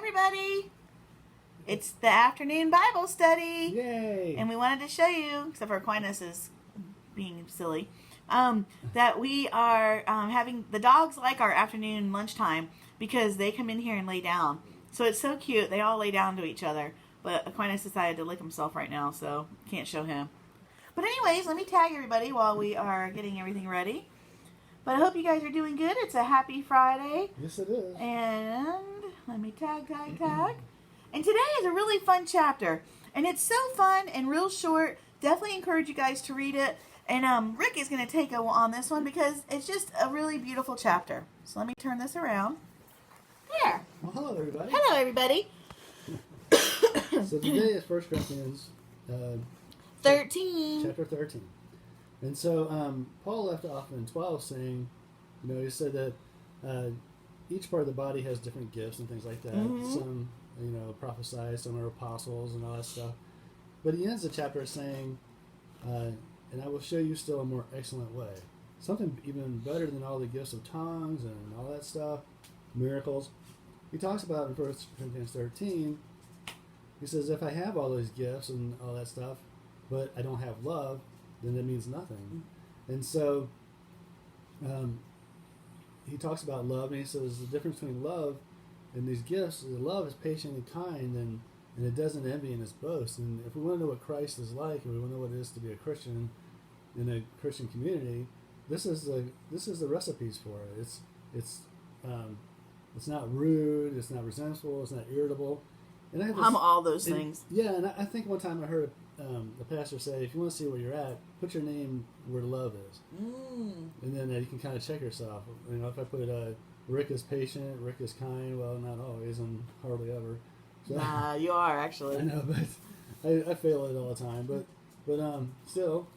everybody! It's the afternoon Bible study. Yay! And we wanted to show you, except for Aquinas is being silly, that we are having, the dogs like our afternoon lunchtime because they come in here and lay down. So it's so cute. They all lay down to each other. But Aquinas decided to lick himself right now, so can't show him. But anyways, let me tag everybody while we are getting everything ready. But I hope you guys are doing good. It's a happy Friday. Yes, it is. And let me tag. And today is a really fun chapter. And it's so fun and real short. Definitely encourage you guys to read it. And Rick is going to take on this one because it's just a really beautiful chapter. So let me turn this around. There. Well, hello, everybody. Hello, everybody. So today is 1 Corinthians 13. Chapter 13. And so Paul left off in 12 saying, he said that each part of the body has different gifts and things like that. Mm-hmm. Some, prophesy, some are apostles and all that stuff. But he ends the chapter saying, and I will show you still a more excellent way. Something even better than all the gifts of tongues and all that stuff, miracles. He talks about in 1 Corinthians 13, he says, if I have all those gifts and all that stuff, but I don't have love, then it means nothing. And so he talks about love, and he says the difference between love and these gifts is love is patient and kind, and it doesn't envy and it boasts. And if we want to know what Christ is like, and we want to know what it is to be a Christian in a Christian community, this is the recipes for it. It's not rude, it's not resentful, it's not irritable. And I'm all those things. Yeah, and I think one time I heard the pastor say, if you want to see where you're at, put your name where love is. And then you can kind of check yourself. If I put Rick is patient, Rick is kind, well, not always and hardly ever. So, Nah, you are, actually. I know, but I fail at it all the time. But still,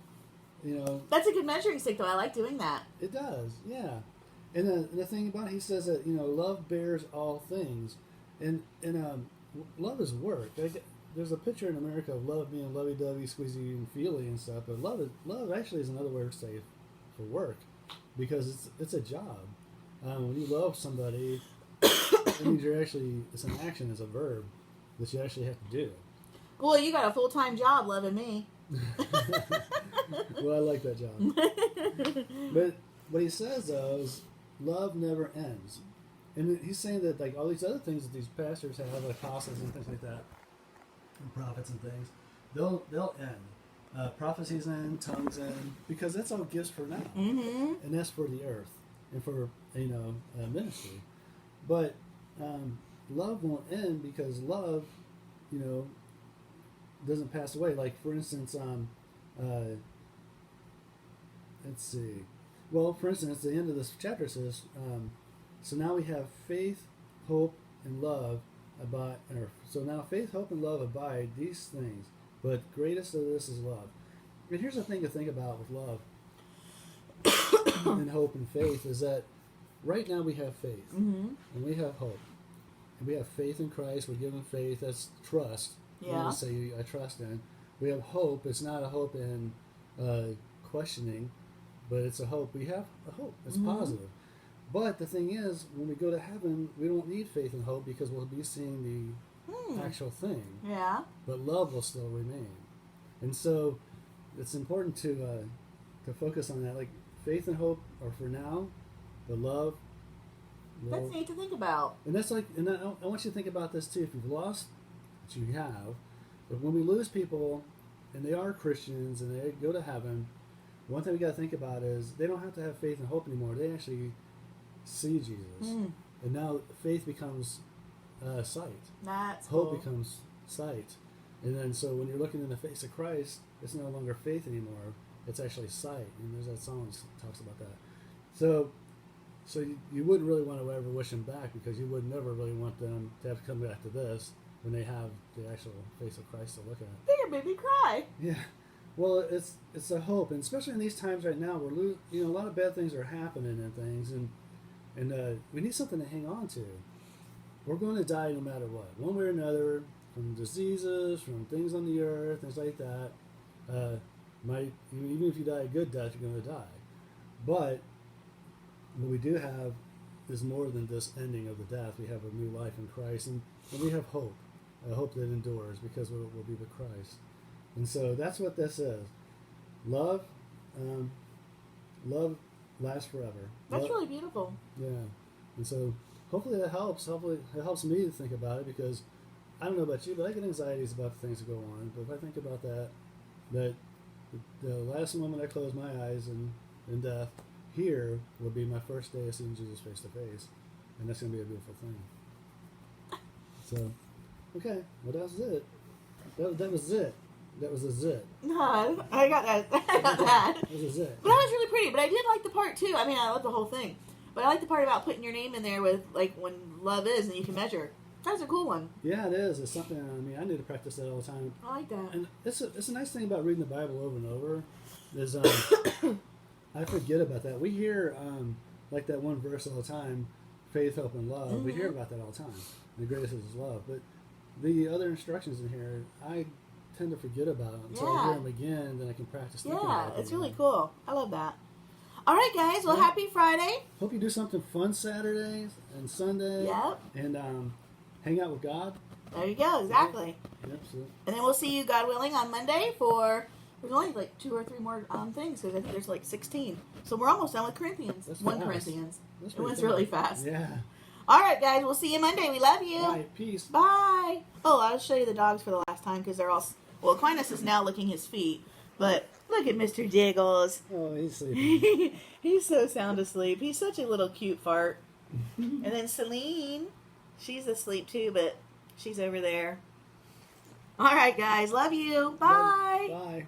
That's a good measuring stick, though. I like doing that. it does, yeah. And the thing about it, he says that, love bears all things. And love is work. There's a picture in America of love being lovey-dovey, squeezy, and feely and stuff, but love actually is another word to say for work, because it's a job. When you love somebody, it means it's an action, it's a verb that you actually have to do. Well, you got a full-time job loving me. Well, I like that job. But what he says, though, is love never ends. And he's saying that all these other things that these pastors have, like apostles and things like that, and prophets and things, they'll end. Prophecies end, tongues end, because that's all gifts for now, and that's for the earth and for ministry. But love won't end, because love, doesn't pass away. Like, for instance, let's see. Well, for instance, the end of this chapter says, so now we have faith, hope, and love abide. So now faith, hope, and love abide, these things. But greatest of this is love. And here's the thing to think about with love and hope and faith, is that right now we have faith, and we have hope. And we have faith in Christ. We're given faith. That's trust. Yeah. You say, I trust in. We have hope. It's not a hope in questioning, but it's a hope. We have a hope. It's positive. But the thing is, when we go to heaven, we don't need faith and hope, because we'll be seeing the actual thing. Yeah. But love will still remain. And so it's important to focus on that. Like, faith and hope are for now, but love, well, That's neat to think about. and that's like, and I want you to think about this too. If you've lost, which you have, but when we lose people, and they are Christians and they go to heaven, one thing we got to think about is they don't have to have faith and hope anymore. They actually see Jesus, and now faith becomes sight. That's Hope cool. becomes sight, and then so when you're looking in the face of Christ, it's no longer faith anymore. It's actually sight. And there's that song that talks about that. So you wouldn't really want to ever wish them back, because you would never really want them to have to come back to this when they have the actual face of Christ to look at. There made me cry. Yeah. Well, it's a hope, and especially in these times right now, a lot of bad things are happening and things, and we need something to hang on to. We're going to die no matter what, one way or another, from diseases, from things on the earth, things like that. Even if you die a good death, you're going to die. But what we do have is more than this ending of the death. We have a new life in Christ, and we have hope, a hope that endures because we'll be with Christ. And so that's what this is. Love, love lasts forever. That's really beautiful. Yeah. And so hopefully that helps. Hopefully it helps me to think about it, because I don't know about you, but I get anxieties about the things that go on. But if I think about that the last moment I close my eyes in death here will be my first day of seeing Jesus face to face. And that's going to be a beautiful thing. So, okay. Well, that was it. That was it. That was a zit. No, I got that. I got that. That was a zit. But that was really pretty. But I did like the part too. I mean, I love the whole thing. But I like the part about putting your name in there with, like, when love is and you can measure. That was a cool one. Yeah, it is. It's something, I mean, I need to practice that all the time. I like that. And it's a nice thing about reading the Bible over and over is I forget about that. We hear, like that one verse all the time, faith, hope, and love. Mm-hmm. We hear about that all the time. The greatest is love. But the other instructions in here, I tend to forget about them. So I hear them again, then I can practice thinking about Yeah, them. it's really cool. I love that. All right, guys. Well, happy Friday. Hope you do something fun Saturday and Sunday. Yep. And hang out with God. There you go. Exactly. Yep. So, And then we'll see you, God willing, on Monday for... There's only like 2 or 3 more things, because I think there's like 16. So we're almost done with Corinthians. That's 1 fast. Corinthians. that's It went pretty really fun. fast. Yeah. All right, guys. We'll see you Monday. We love you. All right. Peace. Bye. Oh, I'll show you the dogs for the last time, because they're all... Well, Aquinas is now licking his feet. But look at Mr. Jiggles. Oh, he's sleeping. He's so sound asleep. He's such a little cute fart. And then Celine, she's asleep too, but she's over there. All right, guys. Love you. Bye. Bye.